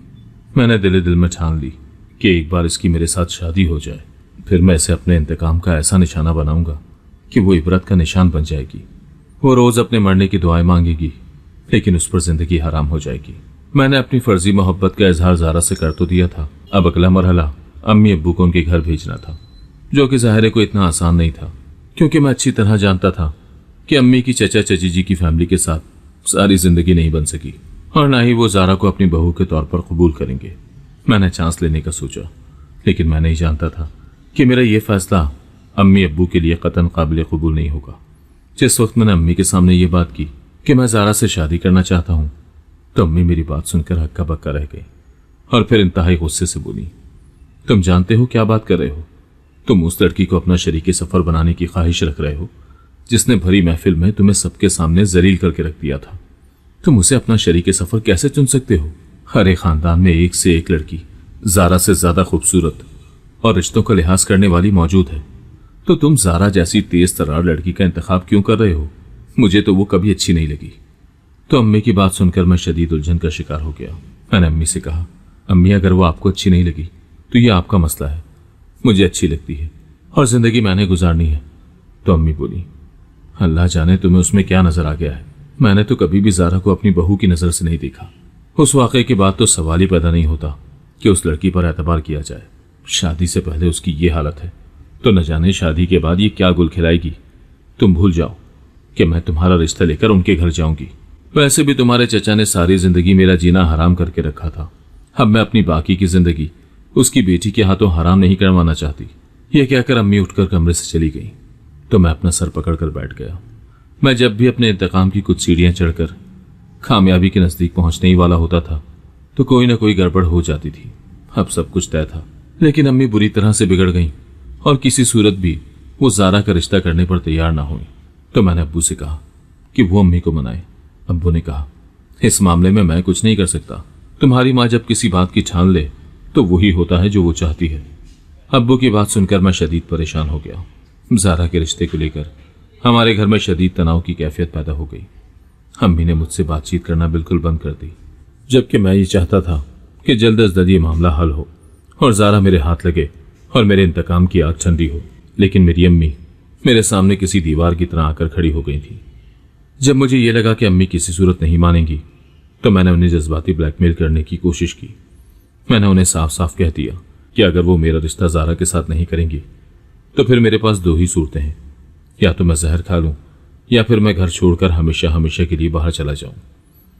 मैंने दिल में ठान ली कि एक बार इसकी मेरे साथ शादी हो जाए, फिर मैं इसे अपने इंतकाम का ऐसा निशाना बनाऊंगा कि वो इबरत का निशान बन जाएगी। वो रोज़ अपने मरने की दुआएं मांगेगी, लेकिन उस पर जिंदगी हराम हो जाएगी। मैंने अपनी फर्जी मोहब्बत का इजहार ज़ारा से कर तो दिया था। अब अगला मरहला अम्मी अब्बू को उनके घर भेजना था, जो कि ज़ाहिर को इतना आसान नहीं था, क्योंकि मैं अच्छी तरह जानता था कि अम्मी की चचा चची जी की फैमिली के साथ सारी जिंदगी नहीं बन सकी, और ना ही वो ज़ारा को अपनी बहू के तौर पर कबूल करेंगे। मैंने चांस लेने का सोचा, लेकिन मैं नहीं जानता था कि मेरा यह फैसला अम्मी अब्बू के लिए कतन काबिल कबूल नहीं होगा। जिस वक्त मैंने अम्मी के सामने ये बात की कि मैं ज़ारा से शादी करना चाहता हूँ, तो अम्मी मेरी बात सुनकर हक्का बक्का रह गई और फिर इंतहाई गुस्से से बोली, तुम जानते हो क्या बात कर रहे हो? तुम उस लड़की को अपना शरीके सफर बनाने की ख्वाहिश रख रहे हो जिसने भरी महफिल में तुम्हें सबके सामने जलील करके रख दिया था। तुम उसे अपना शरीके सफर कैसे चुन सकते हो? हर एक खानदान में एक से एक लड़की ज़ारा से ज्यादा खूबसूरत और रिश्तों का लिहाज करने वाली मौजूद है, तो तुम ज़ारा जैसी तेज तर्रार लड़की का इंतखाब क्यों कर रहे हो? मुझे तो वो कभी अच्छी नहीं लगी। तो अम्मी की बात सुनकर मैं शदीद उलझन का शिकार हो गया। मैंने अम्मी से कहा, अम्मी अगर वो आपको अच्छी नहीं लगी तो ये आपका मसला है, मुझे अच्छी लगती है और जिंदगी मैंने गुजारनी है। तो अम्मी बोली, अल्लाह जाने तुम्हें उसमें क्या नजर आ गया है। मैंने तो कभी भी ज़ारा को अपनी बहू की नजर से नहीं देखा। उस वाक़े के बाद तो सवाल ही पैदा नहीं होता कि उस लड़की पर एतबार किया जाए। शादी से पहले उसकी ये हालत है, तो न जाने शादी के बाद ये क्या गुल खिलाएगी। तुम भूल जाओ कि मैं तुम्हारा रिश्ता लेकर उनके घर जाऊंगी। वैसे भी तुम्हारे चचा ने सारी जिंदगी मेरा जीना हराम करके रखा था। अब मैं अपनी बाकी की जिंदगी उसकी बेटी के हाथों हराम नहीं करवाना चाहती। यह कहकर अम्मी उठकर कमरे से चली गई तो मैं अपना सर पकड़कर बैठ गया। मैं जब भी अपने इंतकाम की कुछ सीढ़ियां चढ़कर कामयाबी के नजदीक पहुंचने ही वाला होता था तो कोई ना कोई गड़बड़ हो जाती थी। अब सब कुछ तय था, लेकिन अम्मी बुरी तरह से बिगड़ गईं और किसी सूरत भी वो ज़ारा का रिश्ता करने पर तैयार ना हुई। तो मैंने अब्बू से कहा कि वो अम्मी को मनाए। अब्बू ने कहा, इस मामले में मैं कुछ नहीं कर सकता। तुम्हारी माँ जब किसी बात की ठान ले तो वही होता है जो वो चाहती है। अब्बू की बात सुनकर मैं शदीद परेशान हो गया। ज़ारा के रिश्ते को लेकर हमारे घर में शदीद तनाव की कैफियत पैदा हो गई। अम्मी ने मुझसे बातचीत करना बिल्कुल बंद कर दी, जबकि मैं ये चाहता था कि जल्द अज जल्द ये मामला हल हो और ज़ारा मेरे हाथ लगे और मेरे इंतकाम की आग ठंडी हो। लेकिन मेरी अम्मी मेरे सामने किसी दीवार की तरह आकर खड़ी हो गई थी। जब मुझे ये लगा कि अम्मी किसी सूरत नहीं मानेंगी तो मैंने उन्हें जज्बाती ब्लैकमेल करने की कोशिश की। मैंने उन्हें साफ साफ कह दिया कि अगर वो मेरा रिश्ता ज़ारा के साथ नहीं करेंगी तो फिर मेरे पास दो ही सूरतें हैं, या तो मैं जहर खा लूं या फिर मैं घर छोड़कर हमेशा हमेशा के लिए बाहर चला जाऊं।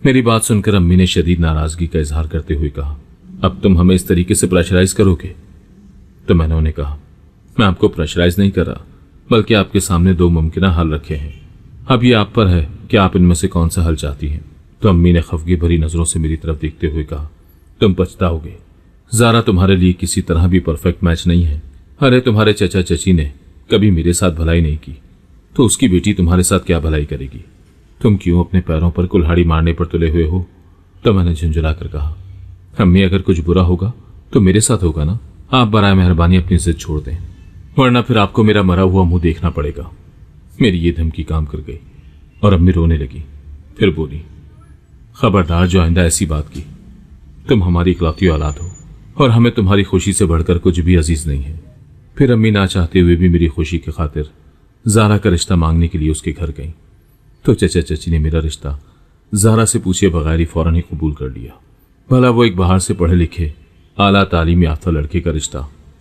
मेरी बात सुनकर अम्मी ने शदीद नाराजगी का इजहार करते हुए कहा, अब तुम हमें इस तरीके से प्रेशराइज करोगे? तो मैंने उन्हें कहा, मैं आपको प्रेशराइज नहीं कर रहा, बल्कि आपके सामने दो मुमकिन हल रखे हैं। अब ये आप पर है कि आप इनमें से कौन सा हल चाहती हैं। तो अम्मी ने खफगी भरी नजरों से मेरी तरफ देखते हुए कहा, तुम पछताओगे। ज़ारा तुम्हारे लिए किसी तरह भी परफेक्ट मैच नहीं है। अरे तुम्हारे चचा चची ने कभी मेरे साथ भलाई नहीं की तो उसकी बेटी तुम्हारे साथ क्या भलाई करेगी? तुम क्यों अपने पैरों पर कुल्हाड़ी मारने पर तुले हुए हो? तो मैंने झुंझुला कर कहा, अम्मी अगर कुछ बुरा होगा तो मेरे साथ होगा ना। आप बराए मेहरबानी अपनी जिद छोड़ दें, वरना फिर आपको मेरा मरा हुआ मुंह देखना पड़ेगा। मेरी ये धमकी काम कर गई और अम्मी रोने लगी। फिर बोली, खबरदार जो आइंदा ऐसी बात की। तुम हमारी इकलौती औलाद हो और हमें तुम्हारी खुशी से बढ़कर कुछ भी अजीज नहीं है। फिर अम्मी ना चाहते हुए भी मेरी खुशी की खातिर ज़ारा का रिश्ता मांगने के लिए उसके घर गई तो चचा चची ने मेरा रिश्ता ज़ारा से पूछे बगैर ही फौरन ही कबूल कर लिया। भला वो एक बाहर से पढ़े लिखे आला तालीम याफ्ता लड़के का रिश्ता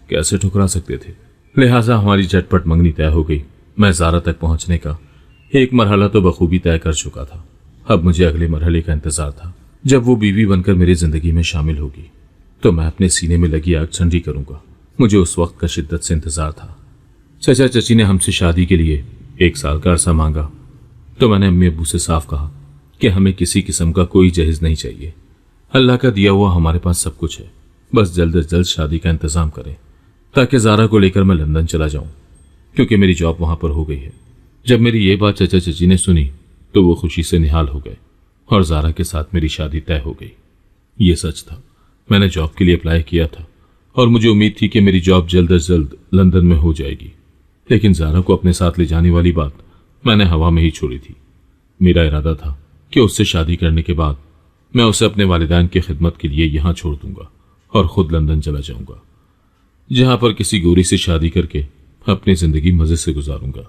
कैसे ठुकरा सकते थे? लिहाजा हमारी झटपट मंगनी तय हो गई। मैं ज़ारा तक पहुंचने का एक मरहला तो बखूबी तय कर चुका था। अब मुझे अगले मरहले का इंतजार था, जब वो बीवी बनकर मेरी जिंदगी में शामिल होगी तो मैं अपने सीने में लगी आग ठंडी करूंगा। मुझे उस वक्त का शिद्दत से इंतजार था। चचा चची ने हमसे शादी के लिए 1 साल का अरसा मांगा तो मैंने अम्मी अब्बू से साफ कहा कि हमें किसी किस्म का कोई जहेज नहीं चाहिए। अल्लाह का दिया हुआ हमारे पास सब कुछ है, बस जल्द से जल्द शादी का इंतजाम करें ताकि ज़ारा को लेकर मैं लंदन चला जाऊं, क्योंकि मेरी जॉब वहां पर हो गई है। जब मेरी ये बात चचा चची ने सुनी तो वो खुशी से निहाल हो गए और ज़ारा के साथ मेरी शादी तय हो गई। ये सच था, मैंने जॉब के लिए अप्लाई किया था और मुझे उम्मीद थी कि मेरी जॉब जल्द से जल्द लंदन में हो जाएगी। लेकिन ज़ारा को अपने साथ ले जाने वाली बात मैंने हवा में ही छोड़ी थी। मेरा इरादा था कि उससे शादी करने के बाद मैं उसे अपने वालिदैन की खिदमत के लिए यहाँ छोड़ दूंगा और खुद लंदन चला जाऊंगा, जहां पर किसी गोरी से शादी करके अपनी जिंदगी मजे से गुजारूंगा।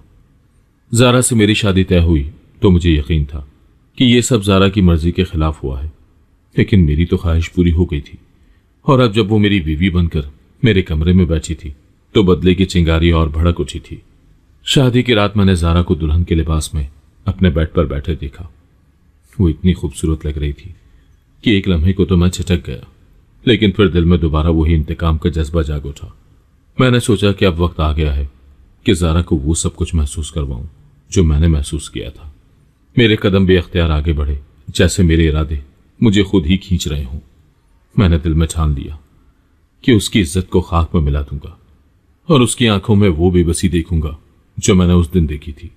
ज़ारा से मेरी शादी तय हुई तो मुझे यकीन था कि यह सब ज़ारा की मर्जी के खिलाफ हुआ है, लेकिन मेरी तो ख्वाहिश पूरी हो गई थी। और अब जब वो मेरी बीवी बनकर मेरे कमरे में बैठी थी तो बदले की चिंगारी और भड़क उठी थी। शादी की रात मैंने ज़ारा को दुल्हन के लिबास में अपने बेड पर बैठे देखा। वो इतनी खूबसूरत लग रही थी कि एक लम्हे को तो मैं छिटक गया, लेकिन फिर दिल में दोबारा वही इंतकाम का जज्बा जाग उठा। मैंने सोचा कि अब वक्त आ गया है कि ज़ारा को वो सब कुछ महसूस करवाऊं जो मैंने महसूस किया था। मेरे कदम बेअख्तियार आगे बढ़े, जैसे मेरे इरादे मुझे खुद ही खींच रहे हों। मैंने दिल में ठान लिया कि उसकी इज्जत को खाक में मिला दूंगा और उसकी आंखों में वो बेबसी देखूंगा जो मैंने उस दिन देखी थी।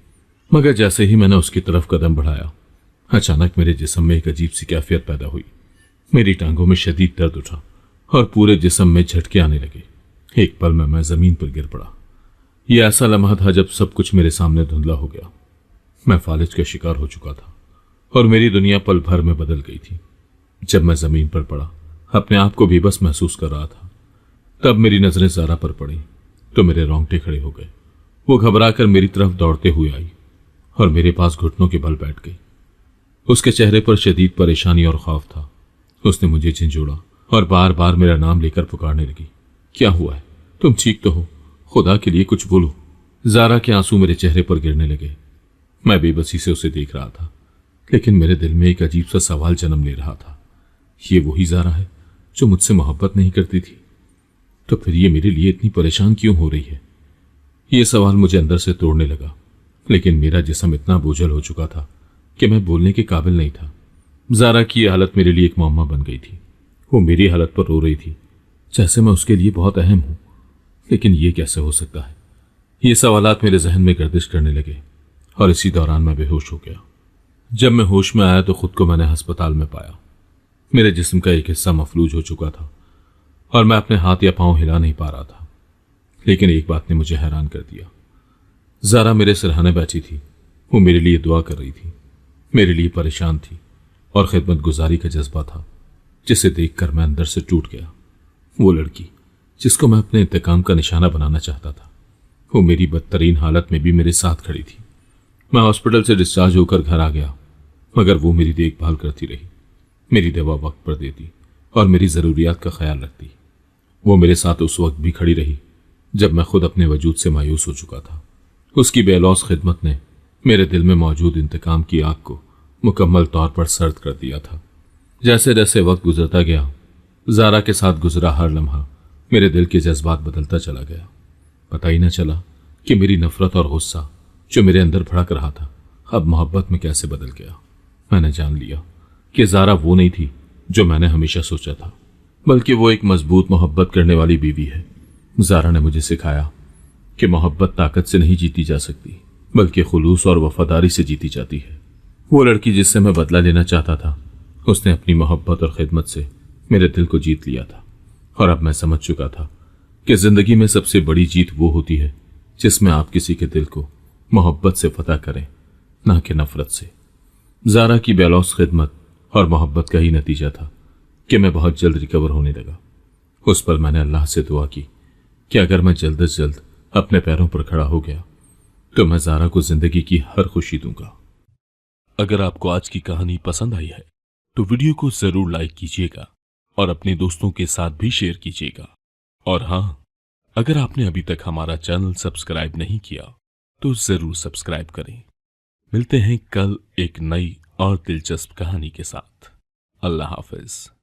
मगर जैसे ही मैंने उसकी तरफ कदम बढ़ाया, अचानक मेरे जिस्म में एक अजीब सी कैफियत पैदा हुई। मेरी टांगों में शदीद दर्द उठा और पूरे जिस्म में झटके आने लगे। एक पल में मैं जमीन पर गिर पड़ा। यह ऐसा लम्हा था जब सब कुछ मेरे सामने धुंधला हो गया। मैं फालिज का शिकार हो चुका था और मेरी दुनिया पल भर में बदल गई थी। जब मैं जमीन पर पड़ा, अपने आप को बेबस महसूस कर रहा था, तब मेरी नजरें ज़ारा पर पड़ी तो मेरे रोंगटे खड़े हो गए। वो घबराकर मेरी तरफ दौड़ते हुए आई और मेरे पास घुटनों के बल बैठ गई। उसके चेहरे पर शदीद परेशानी और खौफ था। उसने मुझे झिंझोड़ा और बार बार मेरा नाम लेकर पुकारने लगी। क्या हुआ है? तुम ठीक तो हो? खुदा के लिए कुछ बोलो। ज़ारा के आंसू मेरे चेहरे पर गिरने लगे। मैं बेबसी से उसे देख रहा था, लेकिन मेरे दिल में एक अजीब सा सवाल जन्म ले रहा था। ये वही ज़ारा है जो मुझसे मोहब्बत नहीं करती थी? तो फिर ये मेरे लिए इतनी परेशान क्यों हो रही है? ये सवाल मुझे अंदर से तोड़ने लगा, लेकिन मेरा जिस्म इतना बोझल हो चुका था कि मैं बोलने के काबिल नहीं था। ज़ारा की यह हालत मेरे लिए एक मुअम्मा बन गई थी। वो मेरी हालत पर रो रही थी, जैसे मैं उसके लिए बहुत अहम हूं। लेकिन ये कैसे हो सकता है? ये सवालात मेरे जहन में गर्दिश करने लगे और इसी दौरान मैं बेहोश हो गया। जब मैं होश में आया तो खुद को मैंने अस्पताल में पाया। मेरे जिस्म का एक हिस्सा मफलूज हो चुका था और मैं अपने हाथ या पांव हिला नहीं पा रहा था। लेकिन एक बात ने मुझे हैरान कर दिया। ज़ारा मेरे सिरहाने बैठी थी। वो मेरे लिए दुआ कर रही थी, मेरे लिए परेशान थी और खिदमत गुजारी का जज्बा था जिसे देखकर मैं अंदर से टूट गया। वो लड़की जिसको मैं अपने इंतकाम का निशाना बनाना चाहता था, वो मेरी बदतरीन हालत में भी मेरे साथ खड़ी थी। मैं हॉस्पिटल से डिस्चार्ज होकर घर आ गया, मगर वो मेरी देखभाल करती रही, मेरी दवा वक्त पर देती और मेरी ज़रूरियात का ख्याल रखती। वो मेरे साथ उस वक्त भी खड़ी रही जब मैं खुद अपने वजूद से मायूस हो चुका था। उसकी बेलौस खिदमत ने मेरे दिल में मौजूद इंतकाम की आग को मुकम्मल तौर पर सर्द कर दिया था। जैसे जैसे वक्त गुजरता गया, ज़ारा के साथ गुजरा हर लम्हा मेरे दिल के जज्बात बदलता चला गया। पता ही न चला कि मेरी नफरत और गुस्सा जो मेरे अंदर भड़क रहा था, अब मोहब्बत में कैसे बदल गया। मैंने जान लिया कि ज़ारा वो नहीं थी जो मैंने हमेशा सोचा था, बल्कि वो एक मजबूत मोहब्बत करने वाली बीवी है। ज़ारा ने मुझे सिखाया कि मोहब्बत ताकत से नहीं जीती जा सकती, बल्कि खुलूस और वफादारी से जीती जाती है। वो लड़की जिससे मैं बदला लेना चाहता था, उसने अपनी मोहब्बत और खिदमत से मेरे दिल को जीत लिया था। और अब मैं समझ चुका था कि जिंदगी में सबसे बड़ी जीत वो होती है जिसमें आप किसी के दिल को मोहब्बत से फतह करें, ना कि नफरत से। ज़ारा की बेलौस खिदमत और मोहब्बत का ही नतीजा था कि मैं बहुत जल्द रिकवर होने लगा। उस पर मैंने अल्लाह से दुआ की कि अगर मैं जल्द से जल्द अपने पैरों पर खड़ा हो गया तो मैं ज़ारा को जिंदगी की हर खुशी दूंगा। अगर आपको आज की कहानी पसंद आई है तो वीडियो को जरूर लाइक कीजिएगा और अपने दोस्तों के साथ भी शेयर कीजिएगा। और हाँ, अगर आपने अभी तक हमारा चैनल सब्सक्राइब नहीं किया तो जरूर सब्सक्राइब करें। मिलते हैं कल एक नई और दिलचस्प कहानी के साथ। अल्लाह हाफिज।